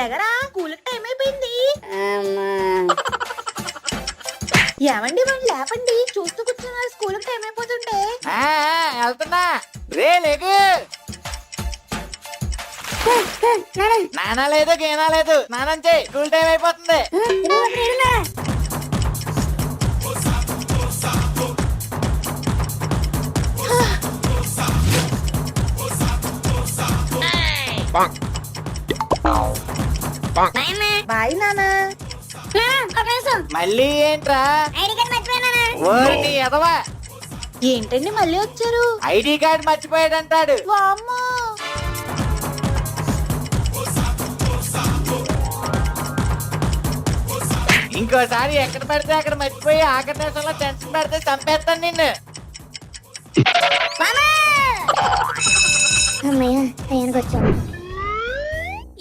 లేగరా, school time అయిపోయింది. ఏమండి వాళ్ళు లేపండి, చూస్తూ కూర్చున్నారు స్కూల్ టైం అయిపోతుంటే. వెళ్తున్నా రే లేకు. నానా లేదు గేనా లేదు, స్నానం చేయి, స్కూల్ టైం అయిపోతుంది. బాయ్ నానా. మళ్ళీ ఏంట్రా? ఓరి ఎదవా, ఏంటండి మళ్ళీ వచ్చారు? ఐడి కార్డు మర్చిపోయాడంటాడు. వామ్మో. ఇంకోసారి ఎక్కడ పడితే అక్కడ మర్చిపోయి ఆఖరి నిమిషంలో టెన్షన్ పెడితే చంపేస్తాను నిన్ను.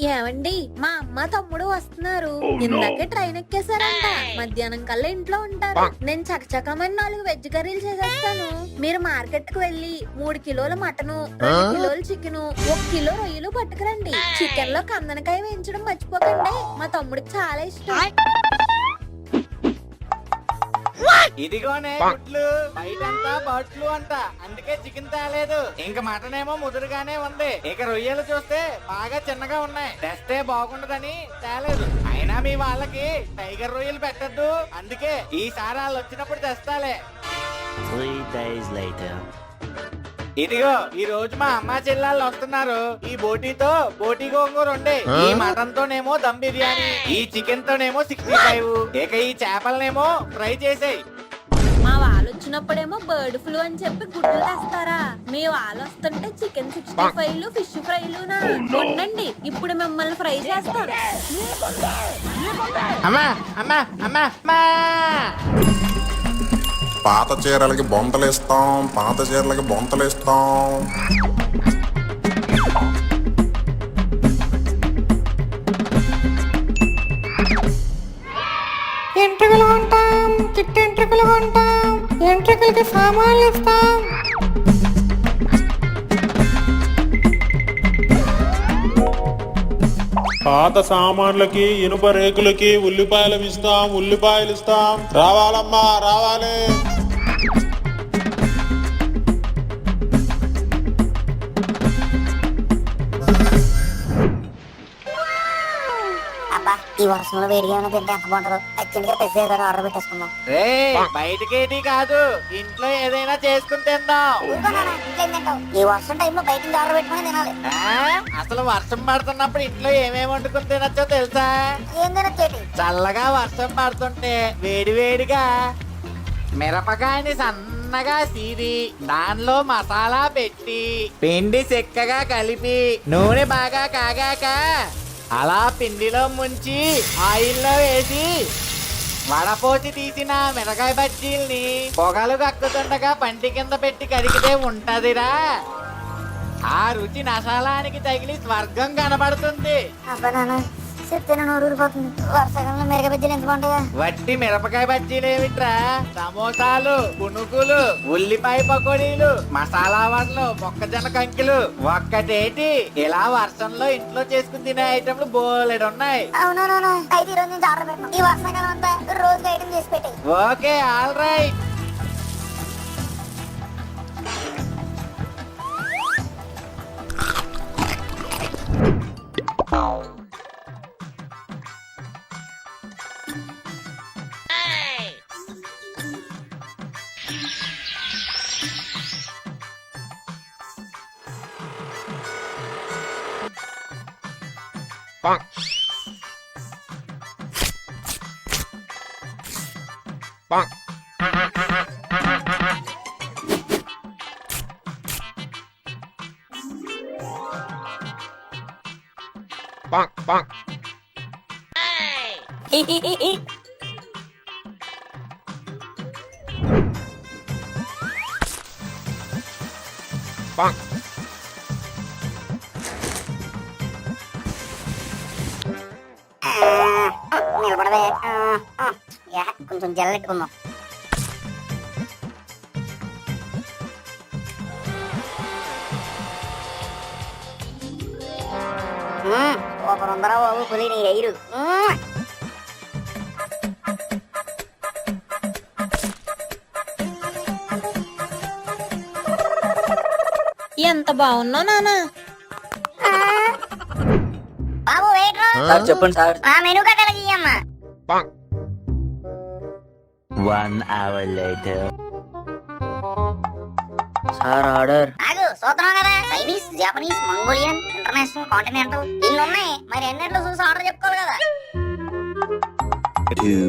ఏమండి మా అమ్మ తమ్ముడు వస్తున్నారు. ఇందాకే ట్రైన్ ఎక్కేసారంట. మధ్యాహ్నం కల్లా ఇంట్లో ఉంటారు. నేను చకచకమని 4 వెజ్ కర్రీలు చేసేస్తాను. మీరు మార్కెట్ కు వెళ్లి 3 కిలోల మటను, 2 కిలోలు చికెను, 1 కిలో రొయ్యలు పట్టుకురండి. చికెన్ లో కందనకాయ వేయించడం మర్చిపోకండి, మా తమ్ముడికి చాలా ఇష్టం. ఇదిగోనే గుడ్లు, బయటంతా బర్డ్లు అంట, అందుకే చికెన్ తేలేదు. ఇంక మటన్ ఏమో ముదురుగానే ఉంది. ఇక రొయ్యలు చూస్తే బాగా చిన్నగా ఉన్నాయి, తెస్తే బాగుండదని తేలేదు. అయినా మీ వాళ్ళకి టైగర్ రొయ్యలు పెట్టద్దు, అందుకే ఈసారి వాళ్ళు వచ్చినప్పుడు తెస్తాలే. 3 days later. ఇదిగో ఈ రోజు మా అమ్మ చెల్లెళ్ళు వస్తున్నారు. ఈ బోటీతో బోటీ గోంగూర ఉండే, ఈ మటన్ తోనేమో దమ్ బిర్యానీ, ఈ చికెన్ తోనేమో 65, ఇక ఈ చేపలనేమో ఫ్రై చేసేయి. మా వాళ్ళు వచ్చినప్పుడేమో బర్డ్ ఫ్లూ అని చెప్పి గుడ్లు తెస్తారా? మీ వాళ్ళు వస్తుంటే చికెన్ 65లు, ఫిష్ ఫ్రైలు. ఉండండి, ఇప్పుడు మిమ్మల్ని ఫ్రై చేస్తారు. అమ్మా అమ్మా అమ్మా అమ్మా. పాత చీరలకి బొంతలేస్తాం, పాత చీరలకి బొంతలేస్తాం. ఎంట్రుకలు కొంటాం, చిట్టు ఎంట్రుకలు కొంటాం, ఎంట్రుకలకి సామాన్లు ఇస్తాం. పాత సామాన్లకి, ఇనుప రేకులకి ఉల్లిపాయలు ఇస్తాం, ఉల్లిపాయలు ఇస్తాం. రావాలమ్మా రావాలి. ఈ వర్షంలో వేడిగా తింటే ఎంత బాగుంటుందో. అర్జెంట్గా పెద్ద ఆర్డర్ పెట్టేసుకుందాం. రే బయటకేటి కాదు, ఇంట్లో ఏదైనా చేసుకుని తిందాం. ఈ వర్షం టైంలో బయట ఆర్డర్ పెట్టుకుని తినాలి. అసలు వర్షం పడుతున్నప్పుడు ఇంట్లో ఏమేమి వండుకుని తినచ్చో తెలుసా? ఏం తినచ్చేటి? చల్లగా వర్షం పడుతుంటే వేడి వేడిగా మిరపకాయని సన్నగా సీరి దానిలో మసాలా పెట్టి పిండి చెక్కగా కలిపి నూనె బాగా కాగాక అలా పిండిలో ముంచి ఆయిల్లో వేసి వడపోసి తీసిన మిరకాయ బజ్జీల్ని పొగలు కక్కుతుండగా పంటి కింద పెట్టి కడిగితే ఉంటదిరా. ఆ రుచి నశాలానికి తగిలి స్వర్గం కనబడుతుంది. వర్షాకాలంలో మిరపకాయ బజ్జీలు ఎంత బాగుంటాయా? వట్టి మిరపకాయ బజ్జీలేమిట్రా, సమోసాలు, పునుగులు, ఉల్లిపాయ పకోడీలు, మసాలా వడలు, మొక్కజొన్న కంకిలు, ఒక్కటేటి ఇలా వర్షంలో ఇంట్లో చేసుకుని తినే ఐటమ్లు బోలెడున్నాయి. అవునా, అయితే ఈ రోజు నుంచి ఆర్డర్ పెట్టినాం. ఈ వర్షాకాలం అంతా రోజుకి ఐటమ్ చేసి పెట్టాయి. Okay all right. నిలబడవే. కొంచెం జల్లెట్టుకుందాం. సూపర్ ఉందరా బాబు పులి నీ ఎయిరు. ఎంత బాగున్నావు నానా. బాబు వెయిటర్, సార్ చెప్పండి సార్. ఆ మెనూ కార్డు ఇయ్యమ్మా. 1 hour later. Sir order. ఆగు, చూస్తున్నావు కదా, Chinese, Japanese, Mongolian, international, continental ఇన్ని ఉన్నాయి. మరి ఎన్నిట్లో చూసి ఆర్డర్ చెప్పుకోవాలి కదా. 2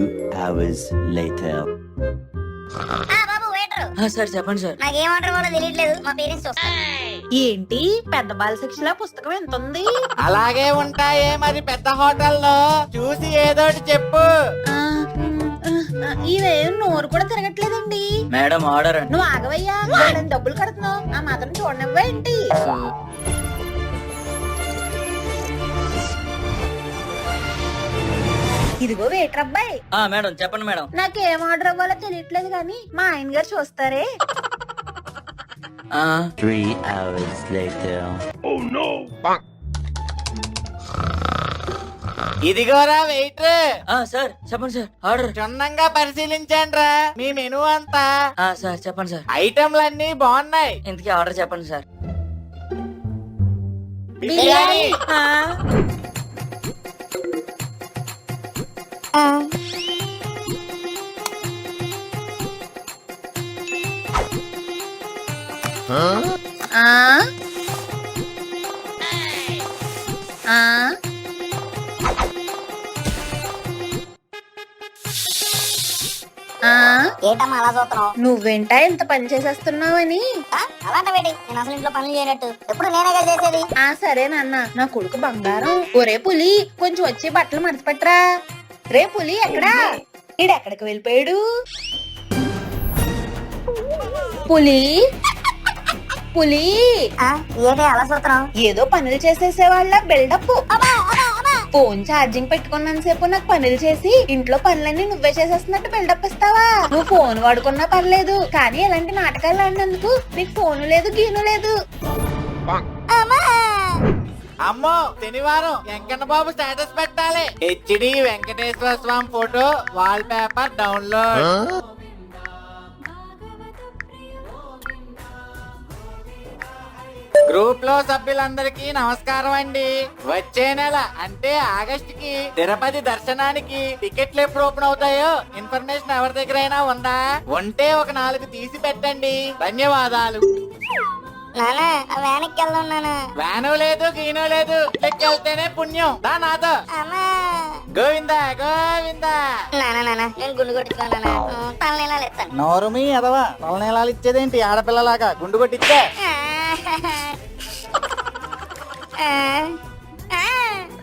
hours later. బాబు వెయిటర్, సార్ చెప్పండి సార్. నాకేం ఆర్డర్ కూడా తెలియట్లేదు, మా పేరెంట్స్ చూస్తారు. ఏంటి పెద్ద బాల శిక్షలా పుస్తకం ఎంత ఉంది? అలాగే ఉంటాయే మరి పెద్ద హోటల్లో. చూసి ఏదోటి చెప్పు. ఇవేం నోరు కూడా తిరగట్లేదండి. మేడం ఆర్డర్ అండి. నువ్వు ఆగవయ్యా, నేను డబ్బులు కడుతున్నావు, ఆ మాత్రం చూడనివ్వా ఏంటి? ఇదిగో వెయిటర్ అబ్బాయి, మేడం చెప్పండి మేడం. నాకేం ఆర్డర్ అవ్వాలో తెలియట్లేదు కానీ మా ఆయన గారు చూస్తారే. 3 hours later. ఇదిగోరా వెయిటర్. సార్ చెప్పండి సార్ ఆర్డర్. క్షుణ్ణంగా పరిశీలించండి మీ మెనూ అంతా. సార్ చెప్పండి సార్. ఐటమ్లన్నీ బాగున్నాయి. ఇంతకీ ఆర్డర్ చెప్పండి సార్. బిర్యానీ. ఏంటమ్మా అలా చూస్తున్నావు? నువ్వేంటా ఇంత పని చేసేస్తున్నావని. అలాంటి వేడి, నేను అసలు ఇంట్లో పనులు చేయనట్టు ఎప్పుడు నేనేగా చేసేది. సరే నాన్న, నా కొడుకు బంగారం. ఒరే పులి, కొంచెం వచ్చి బట్టలు మడతపట్రా. రే పులి ఎక్కడా? ఈడెక్కడికి వెళ్ళిపోయాడు? పులి పులి ఏంటి అలా చూస్తున్నావు? ఏదో పనులు చేసేసే వాళ్ళ బిల్డప్. ఫోన్ ఛార్జింగ్ పెట్టుకున్నంత సేపు నాకు పనులు చేసి ఇంట్లో పనులన్నీ నువ్వే చేసేస్తున్నట్టు బిల్డప్ ఇస్తావా? నువ్వు ఫోన్ వాడుకున్నా పర్లేదు, కానీ ఇలాంటి నాటకాలు ఆడినందుకు నీకు ఫోన్ లేదు, గీను లేదు. అమ్మో శనివారం వెంకన్న బాబు స్టేటస్ పెట్టాలి. HD Venkateswara Swamy photo wall paper download. Group లో సభ్యులందరికీ నమస్కారం అండి. వచ్చే నెల అంటే ఆగస్టుకి తిరుపతి దర్శనానికి టికెట్లు ఎప్పుడు ఓపెన్ అవుతాయో ఇన్ఫర్మేషన్ ఎవరి దగ్గరైనా ఉందా? ఉంటే ఒక 4 తీసి పెట్టండి. ధన్యవాదాలు. వ్యానికి వెళ్తున్నాను. వ్యాను లేదు, గీను లేదు, వెళ్తేనే పుణ్యం. దా నాతో. గోవిందా గోవిందా. నేను గుండు కొట్టుకున్నాను, తలనీలాలు ఇస్తాను. నోరుమి ఎదవా, తలనీలాలు ఇచ్చేదేంటి ఆడపిల్లలాగా? గుండు కొట్టిచ్చే.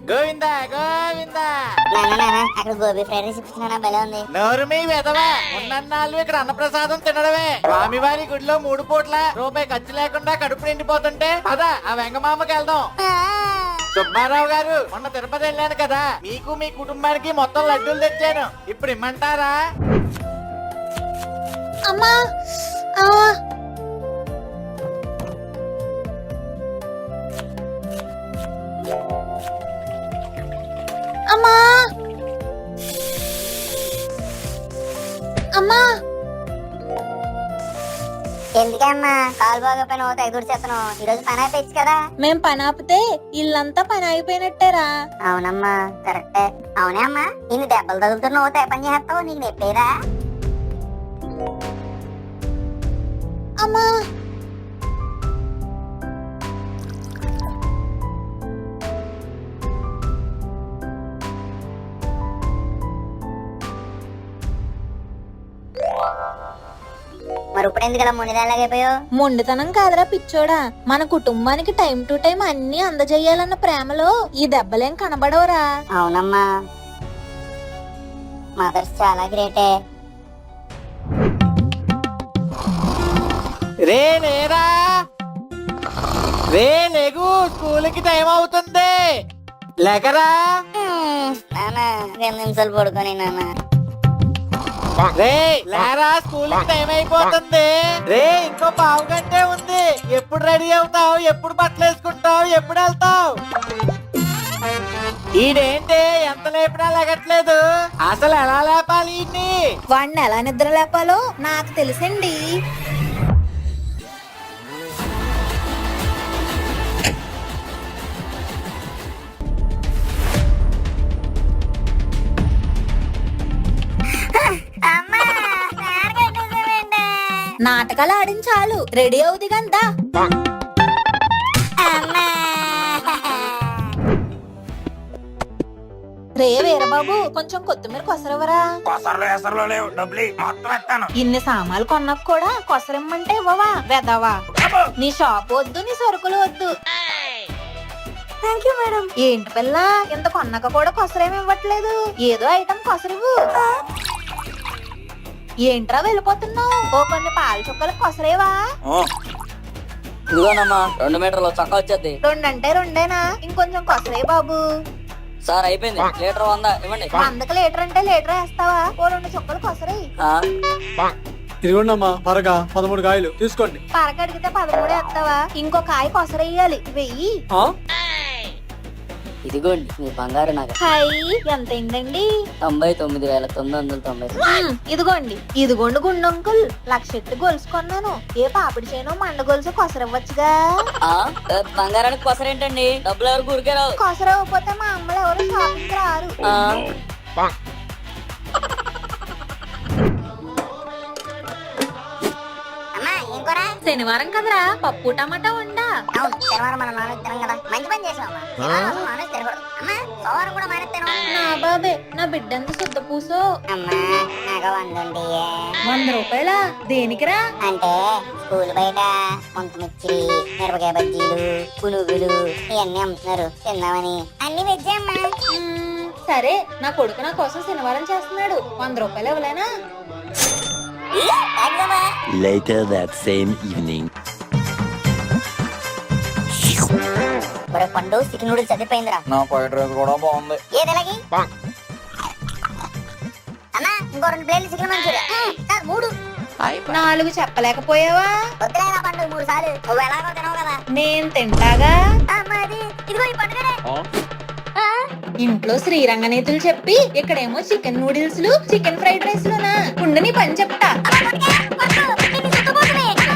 గోవిందా గోవిందా. అక్కడ గోబీ ఫ్రైడ్ రైస్ ఇప్పించిన భలే ఉంది. నోరుమి వెదవా, ఉన్నన్నాళ్ళు ఇక్కడ అన్నప్రసాదం తినడమే. స్వామివారి గుడిలో 3 పూట్ల రూపాయి ఖర్చు లేకుండా కడుపు నిండిపోతుంటే పద ఆ వెంగమామకి వెళ్దాం. సుబ్బారావు గారు, మొన్న తిరుపతి వెళ్ళాను కదా, మీకు మీ కుటుంబానికి మొత్తం లడ్డూలు తెచ్చాను. ఇప్పుడు ఇమ్మంటారా? అమ్మా అమ్మా అమ్మా. ఎందుకమ్మా కాలు బాగోపోయినా తెగ చేస్తాను. ఈ రోజు పని అయిపోయింది కదా. మేం పని ఆపితే ఇల్లంతా పని అయిపోయినట్టేరా. అవునమ్మా కరెక్టే. అవునే అమ్మా, ఇన్ని దెబ్బలు తగులుతున్నావు, తెగ పని చేస్తావు, నీకు నొప్పేరా? అమ్మా మరి ఇప్పుడు ఎందుకు మొండిదాలాగైపోయావు? మొండితనం కాదురా పిచ్చోడా, మన కుటుంబానికి టైం టు టైం అన్ని అందజేయాలన్న ప్రేమలో ఈ దెబ్బలేం కనబడవురా. అవునమ్మా, మదర్స్ చాలా గ్రేటే. రే లేరా, రే లేగు, స్కూల్కి టైం అవుతుంది. లేకరా. నానా 2 నిమిషాలు పడుకొని నాన్న. రే లేరా, స్కూల్ కి టైం అయిపోతుంది. రే ఇంకో 1/2 గంటే ఉంది. ఎప్పుడు రెడీ అవుతావు? ఎప్పుడు బట్టలు వేసుకుంటావు? ఎప్పుడు వెళ్తావు? ఈడేంటి ఎంత లేపినా లేగట్లేదు, అసలు ఎలా లేపాలి ఈయన్ని? వాడిని ఎలా నిద్ర లేపాలో నాకు తెలుసండి. అమ్మా నారగట్టేసావేంటే? నాటకాలు ఆడించాలు, రెడీ అవుది గందా. అమ్మా రే వీరబాబు, కొంచెం కొత్తిమీర కొసరవరా. ఇన్ని సామాన్లు కొన్నాక కూడా కొసరమ్మంటే ఇవ్వవా వెదవా? నీ షాప్ వద్దు, నీ సరుకులు వద్దు. Thank you madam. ఏంటి పిల్ల, ఇంత కొన్నాక కూడా కొసరేమి ఇవ్వట్లేదు? ఏదో ఐటమ్ కొసరివు. ఏంట్రా వెళ్ళిపోతున్నావు? ఓ కొన్ని పాల చుక్కలు కొసరేవా? ఇదిగోనమ్మా 2 మీటర్లు చక్క వచ్చేది. రెండంటే రెండేనా? ఇంకొంచెం కొసరే బాబు. సార్ అయిపోయింది, లీటర్ 100 ఇవ్వండి. 100కి లీటర్ అంటే లీటర్ వేస్తావా? ఓ 2 చుక్కలు కొసరే. ఇదిగోండమ్మా పరగా 13 కాయలు తీసుకోండి. పరక అడిగితే 13 వేస్తావా? ఇంకో కాయ కొసరేయాలి, వెయ్యి. ఇదిగోండి మీ బంగారు నగ. హాయ్, ఎంత అయిందండి? 99,990. ఇదిగోండి ఇదిగోండి గుండంకుల్, 1,00,000 గొలుసు కొన్నాను. ఏ పాపిడి చేను మండ గొలుసు కొసరవ్వచ్చుగా. బంగారానికి కొసరేంటండి? డబ్బులు ఎవరు ఊరికేరావు. కొసరవ్వకపోతే మా అమ్మలు ఎవరు షాపింగ్ రారు. అమ్మా ఏం కూర? శనివారం కదరా, పప్పు టమాటా వండా. అవును శనివారం మనం నాన్ వెజ్ తినం కదా, మంచి పని చేసావమ్మా. శనివారం నాన్ వెజ్ తినకూడదు. అమ్మా సోమవారం కూడా మానేస్తాను. నా బాబే, నా బిడ్డంత శుద్ధ పూసో. అమ్మా నాకు 100 ఉండియే. 100 రూపాయలా? దేనికిరా? అంటే స్కూల్ బయట ముంతమిర్చి, మిరపకాయ బజ్జీలు, పునుగులు ఇవన్నీ అమ్ముతున్నారు, తిందామని. అన్ని వెజ్జే అమ్మా. సరే, నా కొడుకు నా కోసం శనివారం చేస్తున్నాడు. 100 రూపాయలు ఇవ్వలేనా? Later that same evening. పండు చికెన్ నూడిల్స్ చదివిపోయిందిరా. నా ఫ్రైడ్ రైస్ కూడా బాగుంది. ఏది ఎలాగి? అమ్మా ఇంకో 2 ప్లేట్లు చికెన్ మంచూరియా. సార్ 3. 4 చెప్పలేకపోయావా? వద్దులేదా పండు 3 సార్లు. నువ్వు ఎలాగో తినవు కదా. నేను తింటాగా. అమ్మా అది ఇదిగో ఈ పండుగనే. ఇంట్లో శ్రీరంగనీతులు చెప్పి ఇక్కడేమో చికెన్ నూడిల్స్ లు, చికెన్ ఫ్రైడ్ రైస్ లోనా? కుండని పని చెప్తా.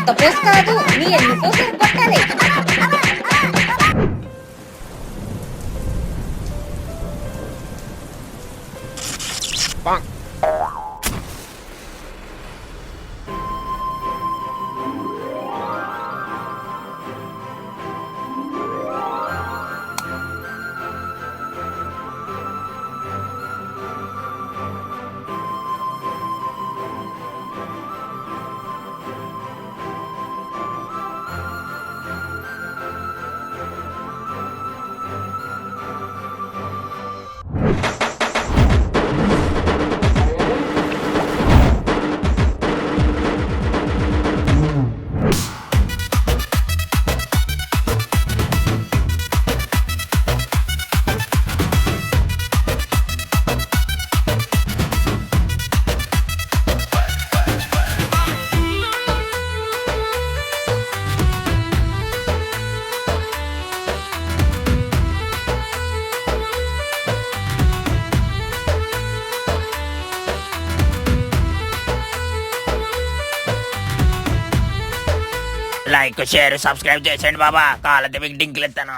తపోస్ కాదు, నీ ఎన్నితో సరిపట్టాలి. లైక్ షేర్ సబ్స్క్రైబ్ చేసేయండి బాబా, కాళ్ళ డింకులు ఎత్తాను.